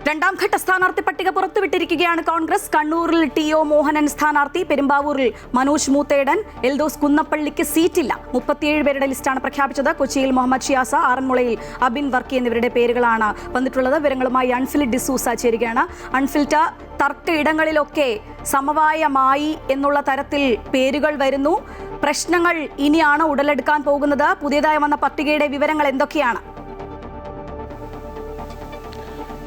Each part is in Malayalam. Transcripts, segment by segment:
രണ്ടാം ഘട്ട സ്ഥാനാർത്ഥി പട്ടിക പുറത്തുവിട്ടിരിക്കുകയാണ് കോൺഗ്രസ്. കണ്ണൂരിൽ ടി.ഒ. മോഹനൻ സ്ഥാനാർത്ഥി, പെരുമ്പാവൂരിൽ മനോജ് മൂത്തേടൻ, എൽദോസ് കുന്നപ്പള്ളിക്ക് സീറ്റില്ല. 37 പേരുടെ ലിസ്റ്റാണ് പ്രഖ്യാപിച്ചത്. കൊച്ചിയിൽ മുഹമ്മദ് ഷിയാസ, ആറന്മുളയിൽ അബിൻ വർക്കി എന്നിവരുടെ പേരുകളാണ് വന്നിട്ടുള്ളത്. വിവരങ്ങളുമായി അൺഫിൽ ഡിസൂസ ചേരുകയാണ്. അൺഫിൽറ്റ, തർക്ക ഇടങ്ങളിലൊക്കെ സമവായമായി എന്നുള്ള തരത്തിൽ പേരുകൾ വരുന്നു. പ്രശ്നങ്ങൾ ഇനിയാണ് ഉടലെടുക്കാൻ പോകുന്നത്. പുതിയതായി വന്ന പട്ടികയുടെ വിവരങ്ങൾ എന്തൊക്കെയാണ്?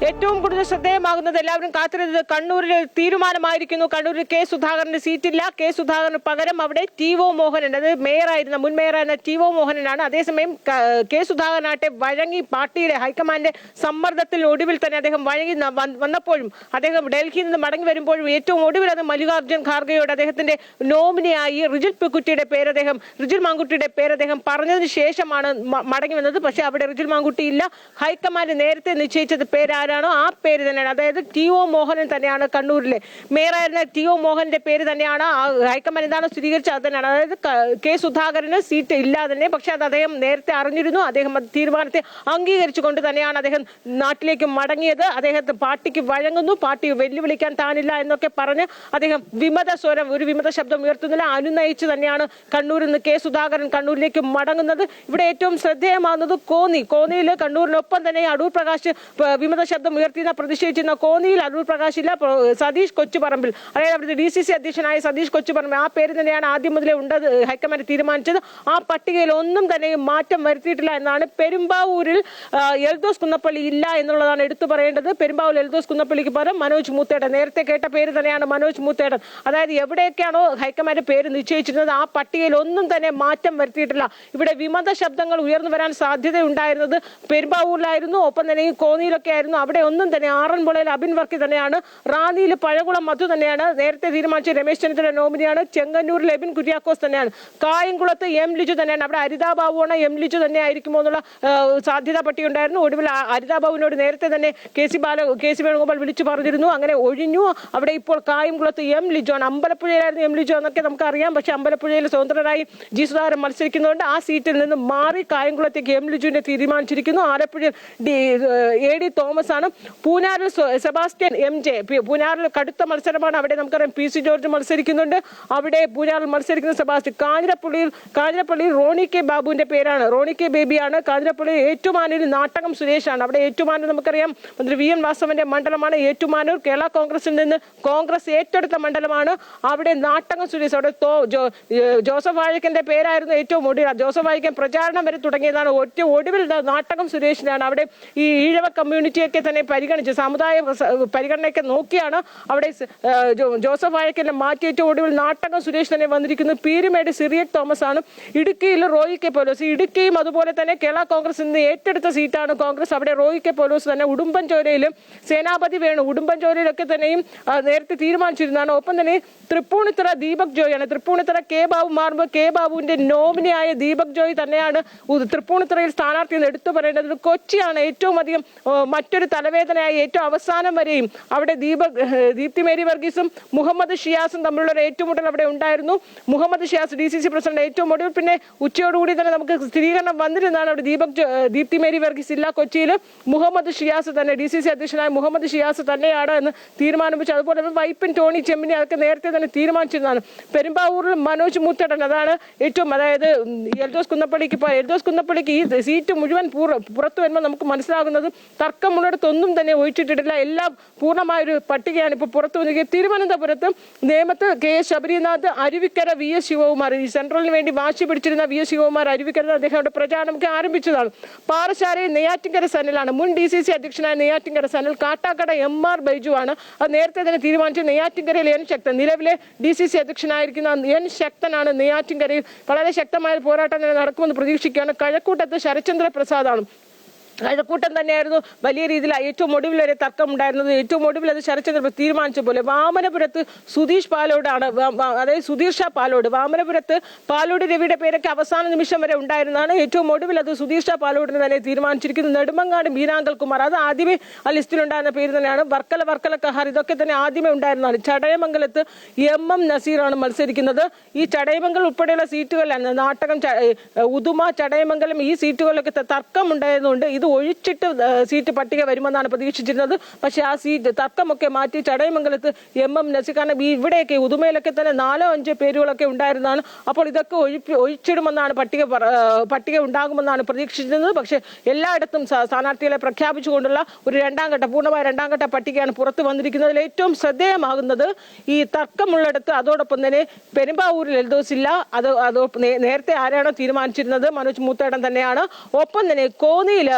ഏറ്റവും കൂടുതൽ ശ്രദ്ധേയമാകുന്നത് എല്ലാവരും കാത്തിരുന്നത് കണ്ണൂരിൽ തീരുമാനമായിരിക്കുന്നു. കണ്ണൂരിൽ കെ സുധാകരന് സീറ്റില്ല. കെ സുധാകരന് പകരം അവിടെ ടി.ഒ. മോഹനൻ, അത് മുൻ മേയറായിരുന്ന ടി.ഒ. മോഹനനാണ്. അതേസമയം കെ സുധാകരനാട്ടെ വഴങ്ങി പാർട്ടിയുടെ ഹൈക്കമാൻഡിന്റെ സമ്മർദ്ദത്തിൽ ഒടുവിൽ തന്നെ അദ്ദേഹം വഴങ്ങി വന്നപ്പോഴും അദ്ദേഹം ഡൽഹിയിൽ നിന്ന് മടങ്ങി വരുമ്പോഴും ഏറ്റവും ഒടുവിൽ അത് മല്ലികാർജ്ജുൻ ഖാർഗെയോട് അദ്ദേഹത്തിന്റെ നോമിനിയായി റിജിൽ മാങ്കുട്ടിയുടെ പേര് അദ്ദേഹം പറഞ്ഞതിന് ശേഷമാണ് മടങ്ങി വന്നത്. പക്ഷെ അവിടെ റിജിൽ മാങ്കുട്ടി ഇല്ല. ഹൈക്കമാൻഡ് നേരത്തെ നിശ്ചയിച്ചത് പേരാരാണോ ആ പേര് തന്നെയാണ്. അതായത് ടി.ഒ. മോഹനൻ തന്നെയാണ്. കണ്ണൂരിലെ മേയറായിരുന്ന ടി.ഒ. മോഹന്റെ പേര് തന്നെയാണ്. ഹൈക്കമാൻഡ് എന്താണ് സ്ഥിരീകരിച്ചത് അത് തന്നെയാണ്. അതായത് കെ സുധാകരന് സീറ്റ് ഇല്ലാതെ തന്നെ, പക്ഷെ അത് അദ്ദേഹം നേരത്തെ അറിഞ്ഞിരുന്നു. അദ്ദേഹം തീരുമാനത്തെ അംഗീകരിച്ചുകൊണ്ട് തന്നെയാണ് അദ്ദേഹം നാട്ടിലേക്ക് മടങ്ങിയത്. അദ്ദേഹത്തെ പാർട്ടിക്ക് വഴങ്ങുന്നു, പാർട്ടി വെല്ലുവിളിക്കാൻ താനില്ല എന്നൊക്കെ പറഞ്ഞ് അദ്ദേഹം ഒരു വിമത ശബ്ദം ഉയർത്തുന്നില്ല. അനുനയിച്ച് തന്നെയാണ് കണ്ണൂരിൽ നിന്ന് കെ സുധാകരൻ കണ്ണൂരിലേക്ക് മടങ്ങുന്നത്. ഇവിടെ ഏറ്റവും ശ്രദ്ധേയമാകുന്നത് കോന്നിയിൽ കണ്ണൂരിനൊപ്പം തന്നെ അടൂർ പ്രകാശ് വിമത ശബ്ദം ഉയർത്തിയെന്ന പ്രതിഷേധിച്ചിരുന്ന കോന്നിയിൽ അടൂർ പ്രകാശ് ഇല്ല. സതീഷ് കൊച്ചുപറമ്പിൽ, അതായത് അവിടുത്തെ ഡി.സി.സി അധ്യക്ഷനായ സതീഷ് കൊച്ചുപറമ്പിൽ, ആ പേര് തന്നെയാണ് ആദ്യം മുതലേ ഉണ്ടത് ഹൈക്കമാൻഡ് തീരുമാനിച്ചത്. ആ പട്ടികയിൽ ഒന്നും തന്നെ മാറ്റം വരുത്തിയിട്ടില്ല എന്നാണ്. പെരുമ്പാവൂരിൽ എൽദോസ് കുന്നപ്പള്ളി ഇല്ല എന്നുള്ളതാണ് എടുത്തു പറയേണ്ടത്. പെരുമ്പാവൂർ എൽദോസ് കുന്നപ്പള്ളിക്ക് പകരം മനോജ് മൂത്തേടൻ, നേരത്തെ കേട്ട പേര് തന്നെയാണ് മനോജ് മൂത്തേടൻ. അതായത് എവിടെയൊക്കെയാണോ ഹൈക്കമാൻഡ് പേര് നിശ്ചയിച്ചിരുന്നത് ആ പട്ടികയിൽ ഒന്നും തന്നെ മാറ്റം വരുത്തിയിട്ടില്ല. ഇവിടെ വിമത ശബ്ദങ്ങൾ ഉയർന്നു വരാൻ സാധ്യതയുണ്ടായിരുന്നത് പെരുമ്പാവൂരിലായിരുന്നു, ഒപ്പം തന്നെ കോന്നിയിലൊക്കെ ആയിരുന്നു. അവിടെ ഒന്നും തന്നെ ആറന്മുളയിൽ അബിൻ വർക്കി തന്നെയാണ്. റാന്നിയിൽ പഴകുളം മധു തന്നെയാണ്. നേരത്തെ തീരുമാനിച്ച രമേശ് ചെന്നിത്തല നോമിനിയാണ്. ചെങ്ങന്നൂരിൽ എബിൻ കുര്യാക്കോസ് തന്നെയാണ്. കായംകുളത്ത് എം ലിജു തന്നെയാണ്. അവിടെ ഹരിതാബാബുവാണ്, എം ലിജു തന്നെ ആയിരിക്കുമോ എന്നുള്ള സാധ്യതാ പട്ടികയുണ്ടായിരുന്നു. ഒടുവിൽ ഹരിതാബാബുവിനോട് നേരത്തെ തന്നെ കെ സി വേണുഗോപാൽ വിളിച്ചു പറഞ്ഞിരുന്നു. അങ്ങനെ ഒഴിഞ്ഞു. അവിടെ ഇപ്പോൾ കായംകുളത്ത് എം ലിജു ആണ്. അമ്പലപ്പുഴയിലായിരുന്നു എം ലിജു എന്നൊക്കെ നമുക്കറിയാം. പക്ഷെ അമ്പലപ്പുഴയിൽ സ്വതന്ത്രരായി ജി സുധാകരൻ മത്സരിക്കുന്നതുകൊണ്ട് ആ സീറ്റിൽ നിന്ന് മാറി കായംകുളത്തേക്ക് എം ലിജുവിനെ തീരുമാനിച്ചിരിക്കുന്നു. ആലപ്പുഴയിൽ എ.ഡി. തോമസ് ആണ്. പൂഞ്ഞാറിൽ സെബാസ്റ്റ്യൻ എം.ജെ. പൂഞ്ഞാറിൽ കടുത്ത മത്സരമാണ്. അവിടെ നമുക്കറിയാം പി.സി. ജോർജ് മത്സരിക്കുന്നുണ്ട്. അവിടെ പൂഞ്ഞാറിൽ മത്സരിക്കുന്ന സെബാസ്റ്റ്യൻ. കാഞ്ഞിരപ്പള്ളിയിൽ റോണി കെ ബാബുവിന്റെ പേരാണ്, റോണി കെ ബേബിയാണ്. കാഞ്ഞിരപ്പള്ളിയിൽ ഏറ്റുമാനൂരിൽ നാട്ടകം സുരേഷാണ്. അവിടെ ഏറ്റുമാനൂർ നമുക്കറിയാം മന്ത്രി വി.എൻ. വാസവന്റെ മണ്ഡലമാണ് ഏറ്റുമാനൂർ. കേരള കോൺഗ്രസിൽ നിന്ന് കോൺഗ്രസ് ഏറ്റെടുത്ത മണ്ഡലമാണ്. അവിടെ നാട്ടകം സുരേഷ്, അവിടെ ജോസഫ് വാഴക്കന്റെ പേരായിരുന്നു ഏറ്റവും ഒടുവിൽ. ജോസഫ് വാഴക്കൻ പ്രചാരണം വരെ തുടങ്ങിയതാണ്. ഒടുവിൽ നാട്ടകം സുരേഷിനാണ്. അവിടെ ഈ ഈഴവ കമ്മ്യൂണിറ്റിയൊക്കെ തന്നെ പരിഗണിച്ച് സമുദായ പരിഗണനയൊക്കെ നോക്കിയാണ് അവിടെ ജോസഫ് വാഴക്കനെ മാറ്റിയിട്ട് ഒടുവിൽ നാട്ടകം സുരേഷ് തന്നെ വന്നിരിക്കുന്നത്. പീരുമേട് സിറിയക് തോമസ് ആണ്. ഇടുക്കിയിൽ റോയി കെ പൗലോസ്. ഇടുക്കിയും അതുപോലെ തന്നെ കേരള കോൺഗ്രസ് നിന്ന് ഏറ്റെടുത്ത സീറ്റാണ് കോൺഗ്രസ്. അവിടെ റോയി കെ പൗലോസ് തന്നെ. ഉടുമ്പൻചോലയിലും സേനാപതി വേണു, ഉടുമ്പൻചോലയിലൊക്കെ തന്നെയും നേരത്തെ തീരുമാനിച്ചിരുന്നതാണ്. ഒപ്പം തന്നെ തൃപ്പൂണിത്തുറ ദീപക് ജോയ് ആണ്. തൃപ്പൂണിത്തുറ കെ ബാബു മാറുമ്പോൾ കെ ബാബുവിന്റെ നോമിനിയായ ദീപക് ജോയ് തന്നെയാണ് തൃപ്പൂണിത്തുറയിൽ സ്ഥാനാർത്ഥി എന്ന് എടുത്തു പറയേണ്ടത്. കൊച്ചിയാണ് ഏറ്റവും അധികം മറ്റൊരു തലവേദനയായി. ഏറ്റവും അവസാനം വരെയും അവിടെ ദീപ്തി മേരി വർഗീസും മുഹമ്മദ് ഷിയാസും തമ്മിലുള്ള ഒരു ഏറ്റുമുട്ടൽ അവിടെ ഉണ്ടായിരുന്നു. മുഹമ്മദ് ഷിയാസ് ഡി.സി.സി പ്രസിഡന്റ് ഏറ്റവും ഒടുവിൽ പിന്നെ ഉച്ചയോടുകൂടി തന്നെ നമുക്ക് സ്ഥിരീകരണം വന്നിരുന്നതാണ്. അവിടെ ദീപ്തി മേരി വർഗീസ് ഇല്ല. കൊച്ചിയിൽ മുഹമ്മദ് ഷിയാസ് തന്നെ, ഡി.സി.സി അധ്യക്ഷനായ മുഹമ്മദ് ഷിയാസ് തന്നെയാണ് എന്ന് തീരുമാനിച്ചു. അതുപോലെ തന്നെ വൈപ്പിൻ ടോണി ചെമ്മിനി അതൊക്കെ നേരത്തെ തന്നെ തീരുമാനിച്ചിരുന്നതാണ്. പെരുമ്പാവൂരിൽ മനോജ് മൂത്തേടൻ, അതാണ് ഏറ്റവും, അതായത് എൽദോസ് കുന്നപ്പള്ളിക്ക് ഈ സീറ്റ് മുഴുവൻ പുറത്തു വരുമ്പോൾ നമുക്ക് മനസ്സിലാകുന്നത് തർക്കമുള്ളിടത്തൊന്നും തന്നെ ഒഴിച്ചിട്ടിട്ടില്ല. എല്ലാം പൂർണ്ണമായൊരു പട്ടികയാണ് ഇപ്പോൾ പുറത്തു വന്നിരിക്കുന്നത്. തിരുവനന്തപുരത്ത് നേമത്ത് K Sabarinath, Aruvikkara V S Sivakumar, ഈ സെൻട്രലിന് വേണ്ടി വാശി പിടിച്ചിരുന്ന വി എസ് ശിവകുമാർ അരുവിക്കര അദ്ദേഹം അവിടെ പ്രചാരണമൊക്കെ ആരംഭിച്ചതാണ്. പാറശാലയിൽ നെയ്യാറ്റിൻകര സനലാണ്. മുൻ ഡി.സി.സി അധ്യക്ഷനായ നെയ്യാറ്റിൻകര സനൽ. കാട്ടാക്കട എം.ആർ. ബൈജു ആണ്. അത് നേരത്തെ തന്നെ തീരുമാനിച്ചു. നെയ്യാറ്റിൻകരയിൽ എൻ ശക്തൻ, നിലവിലെ ഡി.സി.സി അധ്യക്ഷനായിരിക്കുന്ന എൻ ശക്തനാണ് നെയ്യാറ്റിൻകരയിൽ. വളരെ ശക്തമായ പോരാട്ടം തന്നെ നടക്കുമെന്ന് പ്രതീക്ഷിക്കുകയാണ്. കഴക്കൂട്ടത്ത് ശരത്ചന്ദ്ര പ്രസാദാണ്. കഴക്കൂട്ടം തന്നെയായിരുന്നു വലിയ രീതിയിൽ ഏറ്റവും ഒടുവിൽ വരെ തർക്കം ഉണ്ടായിരുന്നത്. ഏറ്റവും ഒടുവിൽ അത് ശരത്ചന്ദ്ര തീരുമാനിച്ച പോലെ. വാമനപുരത്ത് സുധീഷ് പാലോടാണ്, അതായത് സുധീർ ഷാ പാലോട്. വാമനപുരത്ത് പാലോട് രവിയുടെ പേരൊക്കെ അവസാന നിമിഷം വരെ ഉണ്ടായിരുന്നതാണ്. ഏറ്റവും ഒടുവിൽ അത് സുധീർ ഷാ പാലോടിന് തന്നെ തീരുമാനിച്ചിരിക്കുന്നത്. നെടുമങ്ങാട് ബീനാങ്കൽ കുമാർ, അത് ആദ്യമേ ആ ലിസ്റ്റിലുണ്ടായിരുന്ന പേര് തന്നെയാണ്. വർക്കല കഹാർ, ഇതൊക്കെ തന്നെ ആദ്യമേ ഉണ്ടായിരുന്നതാണ്. ചടയമംഗലത്ത് എം.എം. നസീറാണ് മത്സരിക്കുന്നത്. ഈ ചടയമംഗലം ഉൾപ്പെടെയുള്ള സീറ്റുകളിലാണ് നാട്ടകം, ഉദുമ, ചടയമംഗലം, ഈ സീറ്റുകളിലൊക്കെ തർക്കം ഉണ്ടായതുകൊണ്ട് ഇത് ഒഴിച്ചിട്ട് സീറ്റ് പട്ടിക വരുമെന്നാണ് പ്രതീക്ഷിച്ചിരുന്നത്. പക്ഷേ ആ സീറ്റ് തർക്കമൊക്കെ മാറ്റി ചടയമംഗലത്ത് MM നസീർ, കാരണം ഇവിടെയൊക്കെ ഉദുമയിലൊക്കെ തന്നെ 4-5 പേരുകളൊക്കെ ഉണ്ടായിരുന്നതാണ്. അപ്പോൾ ഇതൊക്കെ ഒഴിച്ചിടുമെന്നാണ് പട്ടിക ഉണ്ടാകുമെന്നാണ് പ്രതീക്ഷിച്ചിരുന്നത്. പക്ഷേ എല്ലായിടത്തും സ്ഥാനാർത്ഥികളെ പ്രഖ്യാപിച്ചുകൊണ്ടുള്ള ഒരു പൂർണ്ണമായ രണ്ടാം ഘട്ട പട്ടികയാണ് പുറത്തു വന്നിരിക്കുന്നതിൽ ഏറ്റവും ശ്രദ്ധേയമാകുന്നത് ഈ തർക്കമുള്ളിടത്ത് അതോടൊപ്പം തന്നെ പെരുമ്പാവൂരിൽ എൽദോസ് ഇല്ല. അത് നേരത്തെ ആരാണോ തീരുമാനിച്ചിരുന്നത് മനോജ് മൂത്തേടൻ തന്നെയാണ്. ഒപ്പം തന്നെ കോന്നിയിൽ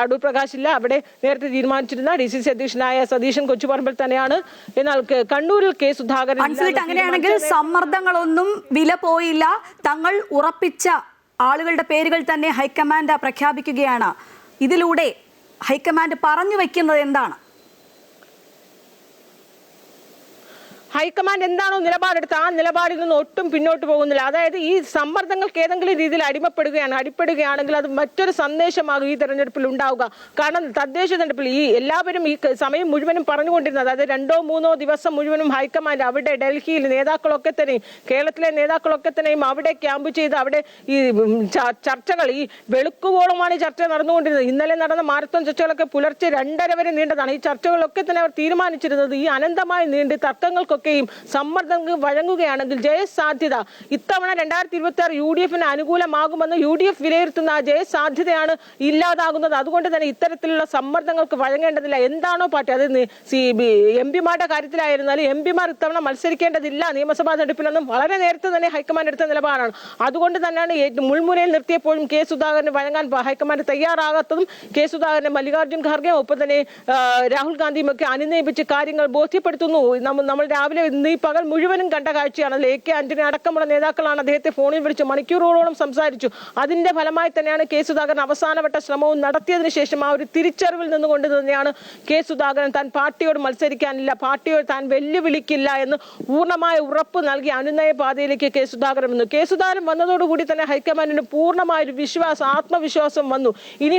അടൂർ പ്രകാശ് ഇല്ല. അവിടെ നേരത്തെ തീരുമാനിച്ചിരുന്ന DCC അധ്യക്ഷനായ സതീശൻ കൊച്ചുപറമ്പിൽ തന്നെയാണ്. എന്നാൽ കണ്ണൂരിൽ കെ സുധാകരൻ. അങ്ങനെയാണെങ്കിൽ സമ്മർദ്ദങ്ങളൊന്നും വില പോയില്ല. തങ്ങൾ ഉറപ്പിച്ച ആളുകളുടെ പേരുകൾ തന്നെ ഹൈക്കമാൻഡ് പ്രഖ്യാപിക്കുകയാണ്. ഇതിലൂടെ ഹൈക്കമാൻഡ് പറഞ്ഞു വെക്കുന്നത് എന്താണ്? ഹൈക്കമാൻഡ് എന്താണോ നിലപാടെടുത്ത് ആ നിലപാടിൽ നിന്ന് ഒട്ടും പിന്നോട്ട് പോകുന്നില്ല. അതായത് ഈ സമ്മർദ്ദങ്ങൾക്ക് ഏതെങ്കിലും രീതിയിൽ അടിപ്പെടുകയാണെങ്കിൽ അത് മറ്റൊരു സന്ദേശമാകും ഈ തെരഞ്ഞെടുപ്പിൽ ഉണ്ടാവുക. കാരണം തദ്ദേശ തെരഞ്ഞെടുപ്പിൽ ഈ എല്ലാവരും ഈ സമയം മുഴുവനും പറഞ്ഞുകൊണ്ടിരുന്നത്, അതായത് 2-3 ദിവസം മുഴുവനും ഹൈക്കമാൻഡ് അവിടെ ഡൽഹിയിൽ നേതാക്കളൊക്കെ തന്നെയും കേരളത്തിലെ നേതാക്കളൊക്കെ തന്നെയും അവിടെ ക്യാമ്പ് ചെയ്ത് അവിടെ ഈ ചർച്ചകൾ ഈ വെളുക്കുവോളമാണ് ഈ ചർച്ച നടന്നുകൊണ്ടിരുന്നത്. ഇന്നലെ നടന്ന മാരത്തോൺ ചർച്ചകളൊക്കെ പുലർച്ചെ 2:30 വരെ നീണ്ടതാണ്. ഈ ചർച്ചകളൊക്കെ തന്നെ അവർ തീരുമാനിച്ചിരുന്നത് ഈ അനന്തമായി നീണ്ട് തർക്കങ്ങൾക്കൊക്കെ സമ്മർദ്ദങ്ങൾക്ക് വഴങ്ങുകയാണെങ്കിൽ ജയസാധ്യത ഇത്തവണ 2026 UDF-ന് അനുകൂലമാകുമെന്ന് UDF വിലയിരുത്തുന്ന ആ ജയസാധ്യതയാണ് ഇല്ലാതാകുന്നത്. അതുകൊണ്ട് തന്നെ ഇത്തരത്തിലുള്ള സമ്മർദ്ദങ്ങൾക്ക് വഴങ്ങേണ്ടതില്ല. എന്താണോ പാർട്ടി, അത് MP-മാരുടെ കാര്യത്തിലായിരുന്നാലും MP-മാർ ഇത്തവണ മത്സരിക്കേണ്ടതില്ല നിയമസഭാ തെരഞ്ഞെടുപ്പിലൊന്നും വളരെ നേരത്തെ തന്നെ ഹൈക്കമാൻഡ് എടുത്ത നിലപാടാണ്. അതുകൊണ്ട് തന്നെയാണ് മുൾമുനയിൽ നിർത്തിയപ്പോഴും കെ സുധാകരന് വഴങ്ങാൻ ഹൈക്കമാൻഡ് തയ്യാറാകാത്തതും കെ സുധാകരനെ മല്ലികാർജ്ജുൻ ഖാർഗെ ഒപ്പം തന്നെ രാഹുൽ ഗാന്ധിയും ഒക്കെ അനുനയിപ്പിച്ച് കാര്യങ്ങൾ ബോധ്യപ്പെടുത്തുന്നു. നമ്മൾ രാവിലെ ഇന്ന് ഈ പകൽ മുഴുവനും കണ്ട കാഴ്ചയാണ്. AK ആന്റണി അടക്കമുള്ള നേതാക്കളാണ് അദ്ദേഹത്തെ ഫോണിൽ വിളിച്ച് മണിക്കൂറുകളോളം സംസാരിച്ചു. അതിന്റെ ഫലമായി തന്നെയാണ് കെ സുധാകരൻ അവസാനവട്ട ശ്രമവും നടത്തിയതിനു ശേഷം ആ ഒരു തിരിച്ചറിവിൽ നിന്നുകൊണ്ട് തന്നെയാണ് കെ സുധാകരൻ താൻ പാർട്ടിയോട് മത്സരിക്കാനില്ല, പാർട്ടിയോട് താൻ വെല്ലുവിളിക്കില്ല എന്ന് പൂർണ്ണമായ ഉറപ്പ് നൽകി അനുനയ പാതയിലേക്ക് കെ സുധാകരൻ വന്നു. കെ സുധാകരൻ വന്നതോടുകൂടി തന്നെ ഹൈക്കമാൻഡിന് പൂർണ്ണമായൊരു ആത്മവിശ്വാസം വന്നു. ഇനി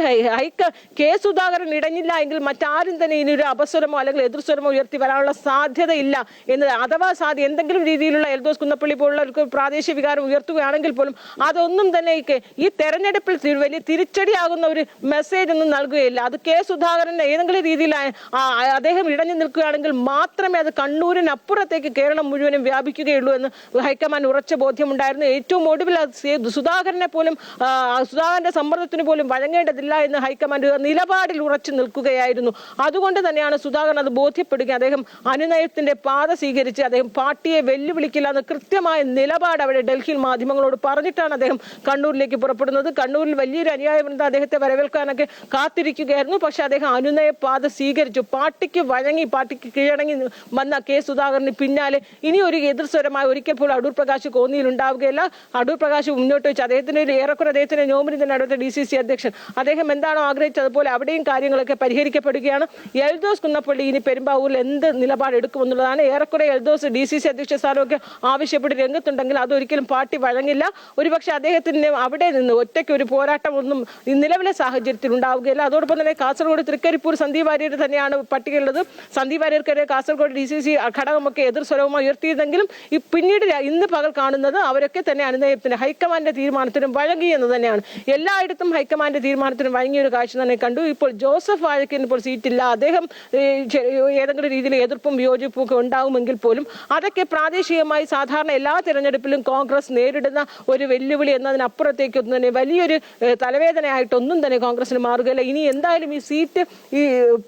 കെ സുധാകരൻ ഇടഞ്ഞില്ല എങ്കിൽ മറ്റാരും തന്നെ ഇനി ഒരു അപസ്വരമോ അല്ലെങ്കിൽ എതിർസ്വരമോ ഉയർത്തി വരാനുള്ള സാധ്യതയില്ല എന്ന്, അഥവാ എന്തെങ്കിലും രീതിയിലുള്ള എൽദോസ് കുന്നപ്പള്ളി പോലുള്ളവർക്ക് പ്രാദേശിക വികാരം ഉയർത്തുകയാണെങ്കിൽ പോലും അതൊന്നും തന്നെ ഈ തെരഞ്ഞെടുപ്പിൽ വലിയ തിരിച്ചടിയാകുന്ന ഒരു മെസ്സേജ് ഒന്നും നൽകുകയില്ല. അത് കെ സുധാകരൻ ഏതെങ്കിലും രീതിയിൽ അദ്ദേഹം ഇടഞ്ഞു നിൽക്കുകയാണെങ്കിൽ മാത്രമേ അത് കണ്ണൂരിനപ്പുറത്തേക്ക് കേരളം മുഴുവനും വ്യാപിക്കുകയുള്ളൂ എന്ന് ഹൈക്കമാൻഡ് ഉറച്ച ബോധ്യമുണ്ടായിരുന്നു. ഏറ്റവും ഒടുവിൽ സുധാകരനെ പോലും സുധാകരന്റെ സമ്മർദ്ദത്തിന് പോലും വഴങ്ങേണ്ടതില്ല എന്ന് ഹൈക്കമാൻഡ് നിലപാടിൽ ഉറച്ചു നിൽക്കുകയായിരുന്നു. അതുകൊണ്ട് തന്നെയാണ് സുധാകരൻ അത് ബോധ്യപ്പെടുക. അദ്ദേഹം അനുനയത്തിന്റെ പാത സ്വീകരിച്ച് അദ്ദേഹം പാർട്ടിയെ വെല്ലുവിളിക്കില്ല എന്ന് കൃത്യമായ നിലപാട് അവിടെ ഡൽഹിയിൽ മാധ്യമങ്ങളോട് പറഞ്ഞിട്ടാണ് അദ്ദേഹം കണ്ണൂരിലേക്ക് പുറപ്പെടുന്നത്. കണ്ണൂരിൽ വലിയൊരു അനുയായ വൃന്ദം അദ്ദേഹത്തെ വരവേൽക്കാനൊക്കെ കാത്തിരിക്കുകയായിരുന്നു. പക്ഷെ അദ്ദേഹം അനുനയ പാത സ്വീകരിച്ചു. പാർട്ടിക്ക് വഴങ്ങി, പാർട്ടിക്ക് കീഴടങ്ങി വന്ന കെ സുധാകരന് പിന്നാലെ ഇനി ഒരു എതിർസ്വരമായി ഒരിക്കൽ പോലും അടൂർ പ്രകാശ് കോന്നിയിൽ ഉണ്ടാവുകയില്ല. അടൂർ പ്രകാശ് മുന്നോട്ട് വെച്ച് അദ്ദേഹത്തിന്റെ ഏറെക്കുറെ അദ്ദേഹത്തിന്റെ നോമിനി തന്നെ അടുത്ത DCC അധ്യക്ഷൻ അദ്ദേഹം എന്താണോ ആഗ്രഹിച്ചത് അതുപോലെ അവിടെയും കാര്യങ്ങളൊക്കെ പരിഹരിക്കപ്പെടുകയാണ്. എൽദോസ് കുന്നപ്പള്ളി ഇനി പെരുമ്പാവൂരിൽ എന്ത് നിലപാടെടുക്കുമെന്നുള്ളതാണ്. ഏറെക്കുറെ എൽദോസ് DCC അധ്യക്ഷ സ്ഥാനമൊക്കെ ആവശ്യപ്പെട്ട് രംഗത്തുണ്ടെങ്കിൽ അതൊരിക്കലും പാർട്ടി വഴങ്ങില്ല. ഒരുപക്ഷെ അദ്ദേഹത്തിന് അവിടെ നിന്ന് ഒറ്റയ്ക്ക് ഒരു പോരാട്ടം ഒന്നും നിലവിലെ സാഹചര്യത്തിൽ ഉണ്ടാവുകയില്ല. അതോടൊപ്പം തന്നെ കാസർഗോഡ് തൃക്കരിപ്പൂർ സന്ദീപ് വാര്യർ തന്നെയാണ് പട്ടികയുള്ളത്. സന്ദീപ് വാര്യർക്കെതിരെ കാസർഗോഡ് DCC ഘടകമൊക്കെ എതിർസ്വരവുമായി ഉയർത്തിയതെങ്കിലും പിന്നീട് ഇന്ന് പകൽ കാണുന്നത് അവരൊക്കെ തന്നെ അനുനയത്തിന് ഹൈക്കമാൻഡിന്റെ തീരുമാനത്തിനും വഴങ്ങി എന്ന് തന്നെയാണ്. എല്ലായിടത്തും ഹൈക്കമാൻഡിന്റെ തീരുമാനത്തിനും വഴങ്ങിയ ഒരു കാഴ്ച തന്നെ കണ്ടു. ഇപ്പോൾ ജോസഫ് വാഴക്കിന് ഇപ്പോൾ സീറ്റില്ല. അദ്ദേഹം ഏതെങ്കിലും രീതിയിൽ എതിർപ്പും വിയോജിപ്പും ഒക്കെ ഉണ്ടാവുമെങ്കിൽ പോലും അതൊക്കെ പ്രാദേശികമായി സാധാരണ എല്ലാ തിരഞ്ഞെടുപ്പിലും കോൺഗ്രസ് നേരിടുന്ന ഒരു വെല്ലുവിളി എന്നതിനപ്പുറത്തേക്കൊന്നും തന്നെ വലിയൊരു തലവേദനയായിട്ടൊന്നും തന്നെ കോൺഗ്രസിന് മാറുകയില്ല. ഇനി എന്തായാലും ഈ സീറ്റ് ഈ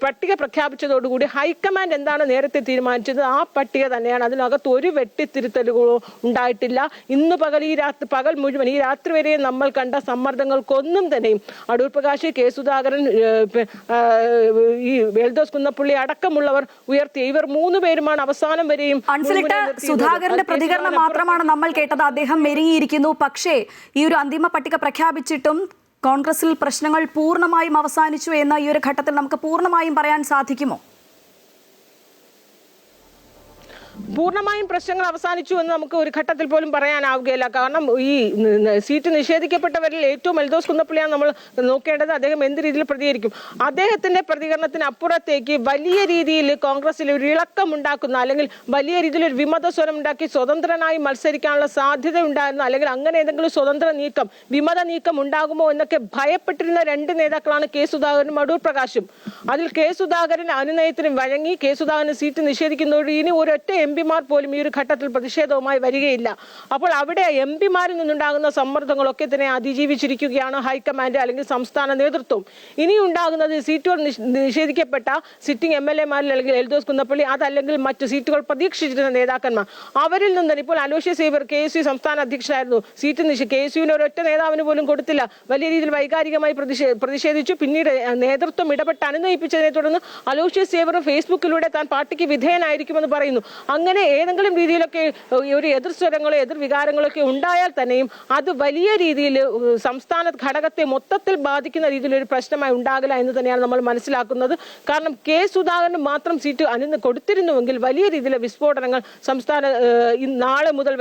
പട്ടിക പ്രഖ്യാപിച്ചതോടുകൂടി ഹൈക്കമാൻഡ് എന്താണ് നേരത്തെ തീരുമാനിച്ചത് ആ പട്ടിക തന്നെയാണ്. അതിനകത്ത് ഒരു വെട്ടിത്തിരുത്തലുകളോ ഉണ്ടായിട്ടില്ല. ഇന്ന് പകൽ മുഴുവൻ ഈ രാത്രി വരെ നമ്മൾ കണ്ട സമ്മർദ്ദങ്ങൾക്കൊന്നും തന്നെയും അടൂർ പ്രകാശ്, കെ സുധാകരൻ, ഈ എൽദോസ് കുന്നപ്പള്ളി അടക്കമുള്ളവർ ഉയർത്തി ഇവർ 3 പേരുമാണ് അവസാനം വരെയും. സുധാകരന്റെ പ്രതികരണം മാത്രമാണ് നമ്മൾ കേട്ടത്. അദ്ദേഹം മെരുങ്ങിയിരിക്കുന്നു. പക്ഷേ ഈ ഒരു അന്തിമ പട്ടിക പ്രഖ്യാപിച്ചിട്ടും കോൺഗ്രസിൽ പ്രശ്നങ്ങൾ പൂർണ്ണമായും അവസാനിച്ചു എന്ന ഈ ഒരു ഘട്ടത്തിൽ നമുക്ക് പൂർണ്ണമായും പറയാൻ സാധിക്കുമോ? പൂർണ്ണമായും പ്രശ്നങ്ങൾ അവസാനിച്ചു എന്ന് നമുക്ക് ഒരു ഘട്ടത്തിൽ പോലും പറയാനാവുകയില്ല. കാരണം ഈ സീറ്റ് നിഷേധിക്കപ്പെട്ടവരിൽ ഏറ്റവും എൽദോസ് കുന്നപ്പള്ളിയാണ് നമ്മൾ നോക്കേണ്ടത്. അദ്ദേഹം എന്ത് രീതിയിൽ പ്രതികരിക്കും? അദ്ദേഹത്തിന്റെ പ്രതികരണത്തിന് അപ്പുറത്തേക്ക് വലിയ രീതിയിൽ കോൺഗ്രസിൽ ഒരു ഇളക്കം ഉണ്ടാക്കുന്ന, അല്ലെങ്കിൽ വലിയ രീതിയിൽ ഒരു വിമത സ്വരം ഉണ്ടാക്കി സ്വതന്ത്രനായി മത്സരിക്കാനുള്ള സാധ്യത ഉണ്ടായിരുന്ന, അല്ലെങ്കിൽ അങ്ങനെ ഏതെങ്കിലും സ്വതന്ത്ര നീക്കം, വിമത നീക്കം ഉണ്ടാകുമോ എന്നൊക്കെ ഭയപ്പെട്ടിരുന്ന രണ്ട് നേതാക്കളാണ് കെ സുധാകരനും അടൂർ പ്രകാശും. അതിൽ കെ സുധാകരൻ അനുനയത്തിന് വഴങ്ങി കെ സുധാകരന് സീറ്റ് നിഷേധിക്കുന്നതോട് ഇനി ഒരൊറ്റ എംപിമാർ പോലും ഈ ഒരു ഘട്ടത്തിൽ പ്രതിഷേധവുമായി വരികയില്ല. അപ്പോൾ അവിടെ എംപിമാരിൽ നിന്നുണ്ടാകുന്ന സമ്മർദ്ദങ്ങളൊക്കെ തന്നെ അതിജീവിച്ചിരിക്കുകയാണ് ഹൈക്കമാൻഡ് അല്ലെങ്കിൽ സംസ്ഥാന നേതൃത്വം. ഇനി ഉണ്ടാകുന്നത് സീറ്റുകൾ നിഷേധിക്കപ്പെട്ട സിറ്റിംഗ് MLA-മാരിൽ, അല്ലെങ്കിൽ എൽദോസ് കുന്നപ്പള്ളി, അതല്ലെങ്കിൽ മറ്റു സീറ്റുകൾ പ്രതീക്ഷിച്ചിരുന്ന നേതാക്കന്മാർ, അവരിൽ നിന്ന് ഇപ്പോൾ അലോഷ്യസ് സേവ്യർ KSU സംസ്ഥാന അധ്യക്ഷനായിരുന്നു. സീറ്റ് KSUവിന് ഒരൊറ്റ നേതാവിന് പോലും കൊടുത്തില്ല. വലിയ രീതിയിൽ വൈകാരികമായി പ്രതിഷേധിച്ചു. പിന്നീട് നേതൃത്വം ഇടപെട്ട് അനുനയിപ്പിച്ചതിനെ തുടർന്ന് അലോഷ്യസ് സേവ്യർ ഫേസ്ബുക്കിലൂടെ താൻ പാർട്ടിക്ക് വിധേയനായിരിക്കുമെന്ന് പറയുന്നു. അങ്ങനെ ഏതെങ്കിലും രീതിയിലൊക്കെ ഒരു എതിർ സ്വരങ്ങളോ എതിർ വികാരങ്ങളോ ഒക്കെ ഉണ്ടായാൽ തന്നെയും അത് വലിയ രീതിയിൽ സംസ്ഥാന ഘടകത്തെ മൊത്തത്തിൽ ബാധിക്കുന്ന രീതിയിൽ ഒരു പ്രശ്നമായി ഉണ്ടാകില്ല എന്ന് തന്നെയാണ് നമ്മൾ മനസ്സിലാക്കുന്നത്. കാരണം കെ സുധാകരന് മാത്രം സീറ്റ് കൊടുത്തിരുന്നുവെങ്കിൽ വലിയ രീതിയിലെ വിസ്ഫോടനങ്ങൾ സംസ്ഥാന നാളെ മുതൽ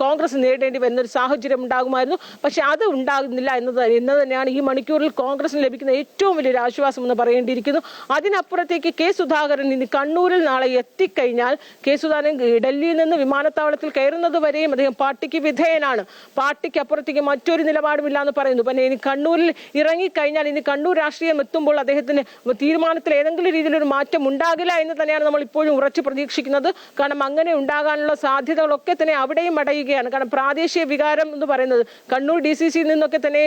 കോൺഗ്രസ് നേരിടേണ്ടി വരുന്നൊരു സാഹചര്യം ഉണ്ടാകുമായിരുന്നു. പക്ഷെ അത് ഉണ്ടാകുന്നില്ല എന്നത് തന്നെയാണ് ഈ മണിക്കൂറിൽ കോൺഗ്രസിന് ലഭിക്കുന്ന ഏറ്റവും വലിയൊരു ആശ്വാസം എന്ന് പറയേണ്ടിയിരിക്കുന്നു. അതിനപ്പുറത്തേക്ക് കെ സുധാകരൻ ഇനി കണ്ണൂരിൽ നാളെ എത്തിക്കഴിഞ്ഞാൽ, കെ സുധാകരൻ ഡൽഹിയിൽ നിന്ന് വിമാനത്താവളത്തിൽ കയറുന്നത് വരെയും അദ്ദേഹം പാർട്ടിക്ക് വിധേയനാണ്. പാർട്ടിക്ക് അപ്പുറത്തേക്ക് മറ്റൊരു നിലപാടുമില്ല എന്ന് പറയുന്നു. പിന്നെ ഇനി കണ്ണൂരിൽ ഇറങ്ങിക്കഴിഞ്ഞാൽ, ഇനി കണ്ണൂർ രാഷ്ട്രീയം എത്തുമ്പോൾ അദ്ദേഹത്തിന് തീരുമാനത്തിൽ ഏതെങ്കിലും രീതിയിലൊരു മാറ്റം ഉണ്ടാകില്ല എന്ന് തന്നെയാണ് നമ്മൾ ഇപ്പോഴും ഉറച്ചു പ്രതീക്ഷിക്കുന്നത്. കാരണം അങ്ങനെ ഉണ്ടാകാനുള്ള സാധ്യതകളൊക്കെ തന്നെ അവിടെയും അടയുകയാണ്. കാരണം പ്രാദേശിക വികാരം എന്ന് പറയുന്നത്, കണ്ണൂർ DCCയിൽ നിന്നൊക്കെ തന്നെ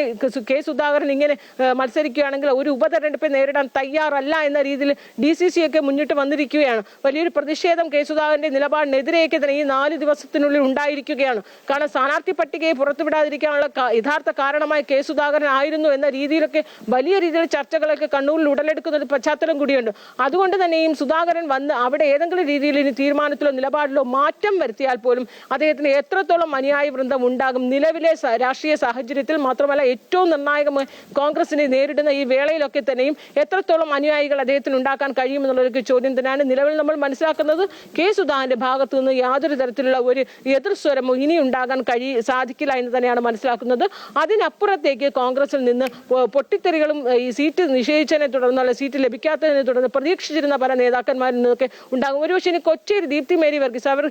കെ സുധാകരൻ ഇങ്ങനെ മത്സരിക്കുകയാണെങ്കിൽ ഒരു ഉപതെരഞ്ഞെടുപ്പ് നേരിടാൻ തയ്യാറല്ല എന്ന രീതിയിൽ DCC ഒക്കെ മുന്നിട്ട് വന്നിരിക്കുകയാണ്. വലിയൊരു പ്രതിഷേധം കെ സുധാകരന്റെ നിലപാടിനെതിരെയൊക്കെ തന്നെ ഈ 4 ദിവസത്തിനുള്ളിൽ ഉണ്ടായിരിക്കുകയാണ്. കാരണം സ്ഥാനാർത്ഥി പട്ടികയെ പുറത്തുവിടാതിരിക്കാനുള്ള യഥാർത്ഥ കാരണമായി കെ സുധാകരൻ ആയിരുന്നു എന്ന രീതിയിലൊക്കെ വലിയ രീതിയിൽ ചർച്ചകളൊക്കെ കണ്ണൂരിൽ ഉടലെടുക്കുന്ന ഒരു പശ്ചാത്തലം കൂടിയുണ്ട്. അതുകൊണ്ട് തന്നെയും സുധാകരൻ വന്ന് അവിടെ ഏതെങ്കിലും രീതിയിൽ ഇനി തീരുമാനത്തിലോ നിലപാടിലോ മാറ്റം വരുത്തിയാൽ പോലും അദ്ദേഹത്തിന് എത്രത്തോളം അനുയായി വൃന്ദം ഉണ്ടാകും നിലവിലെ രാഷ്ട്രീയ സാഹചര്യത്തിൽ, മാത്രമല്ല ഏറ്റവും നിർണായകമായി കോൺഗ്രസിനെ നേരിടുന്ന ഈ വേളയിലൊക്കെ തന്നെയും എത്രത്തോളം അനുയായികൾ അദ്ദേഹത്തിന് ഉണ്ടാക്കാൻ കഴിയുമെന്നുള്ളൊരു ചോദ്യം തന്നെയാണ് നിലവിൽ നമ്മൾ മനസ്സിലാക്കുന്നത്. കെ സുധാകരന്റെ ഭാഗത്തു നിന്ന് യാതൊരു തരത്തിലുള്ള ഒരു എതിർസ്വരമോ ഇനി ഉണ്ടാകാൻ സാധിക്കില്ല എന്ന് തന്നെയാണ് മനസ്സിലാക്കുന്നത്. അതിനപ്പുറത്തേക്ക് കോൺഗ്രസിൽ നിന്ന് പൊട്ടിത്തെറികളും ഈ സീറ്റ് നിഷേധിച്ചതിനെ തുടർന്നുള്ള സീറ്റ് ലഭിക്കാത്തതിനെ തുടർന്ന് പ്രതീക്ഷിച്ചിരുന്ന പല നേതാക്കന്മാരിൽ നിന്നൊക്കെ ഉണ്ടാകും. ഒരുപക്ഷെ ഇനി കൊച്ചിയിൽ ദീപ്തി മേരി വർഗീസ് അവർ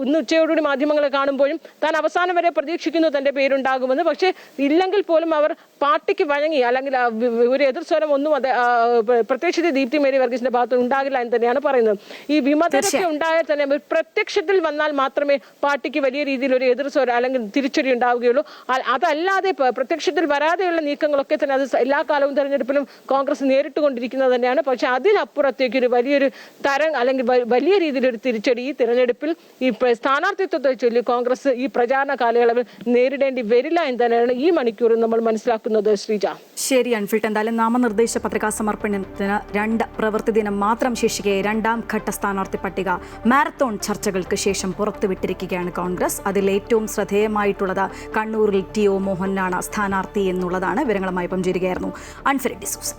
ഇന്ന് ഉച്ചയോടുകൂടി മാധ്യമങ്ങളെ കാണുമ്പോഴും താൻ അവസാനം വരെ പ്രതീക്ഷിക്കുന്നു തന്റെ പേരുണ്ടാകുമെന്ന്. പക്ഷേ ഇല്ലെങ്കിൽ പോലും അവർ പാർട്ടിക്ക് വഴങ്ങി, അല്ലെങ്കിൽ ഒരു എതിർസ്വരം ഒന്നും പ്രത്യക്ഷത്തിൽ ദീപ്തി മേരി വർഗീസിന്റെ ഭാഗത്ത് ഉണ്ടാകില്ല എന്ന് തന്നെയാണ് പറയുന്നത്. ഈ വിമതരൊക്കെ ഉണ്ടായാൽ തന്നെ പ്രത്യക്ഷത്തിൽ വന്നാൽ മാത്രമേ പാർട്ടിക്ക് വലിയ രീതിയിൽ ഒരു എതിർസ്വരം അല്ലെങ്കിൽ തിരിച്ചടി ഉണ്ടാവുകയുള്ളൂ. അതല്ലാതെ പ്രത്യക്ഷത്തിൽ വരാതെയുള്ള നീക്കങ്ങളൊക്കെ തന്നെ അത് എല്ലാ കാലവും തെരഞ്ഞെടുപ്പിലും കോൺഗ്രസ് നേരിട്ടുകൊണ്ടിരിക്കുന്നത് തന്നെയാണ്. പക്ഷെ അതിനപ്പുറത്തേക്ക് ഒരു വലിയൊരു അല്ലെങ്കിൽ വലിയ രീതിയിലൊരു തിരിച്ചടി ഈ തെരഞ്ഞെടുപ്പിൽ ഈ സ്ഥാനാർത്ഥിത്വത്തെ ചൊല്ലി കോൺഗ്രസ് ഈ പ്രചാരണ കാലയളവിൽ നേരിടേണ്ടി വരില്ല എന്ന് തന്നെയാണ് ഈ മണിക്കൂറിൽ നമ്മൾ മനസ്സിലാക്കുന്നത്. ശ്രീജ, ശരി അൻഫിൽട്ട്, എന്തായാലും നാമനിർദ്ദേശ പത്രികാ സമർപ്പണത്തിന് 2 പ്രവൃത്തി ദിനം മാത്രം ശേഷിക്കെ 2ാം ഘട്ട സ്ഥാനാർത്ഥി പട്ടിക മാരത്തോൺ ചർച്ചകൾക്ക് ശേഷം പുറത്തുവിട്ടിരിക്കുകയാണ് കോൺഗ്രസ്. അതിൽ ഏറ്റവും ശ്രദ്ധേയമായിട്ടുള്ളത് കണ്ണൂരിൽ TO മോഹനാണ് സ്ഥാനാർത്ഥി എന്നുള്ളതാണ്. വിവരങ്ങളുമായി പങ്കുചേരുകയായിരുന്നു അൻഫിൽ ഡിസൂസ.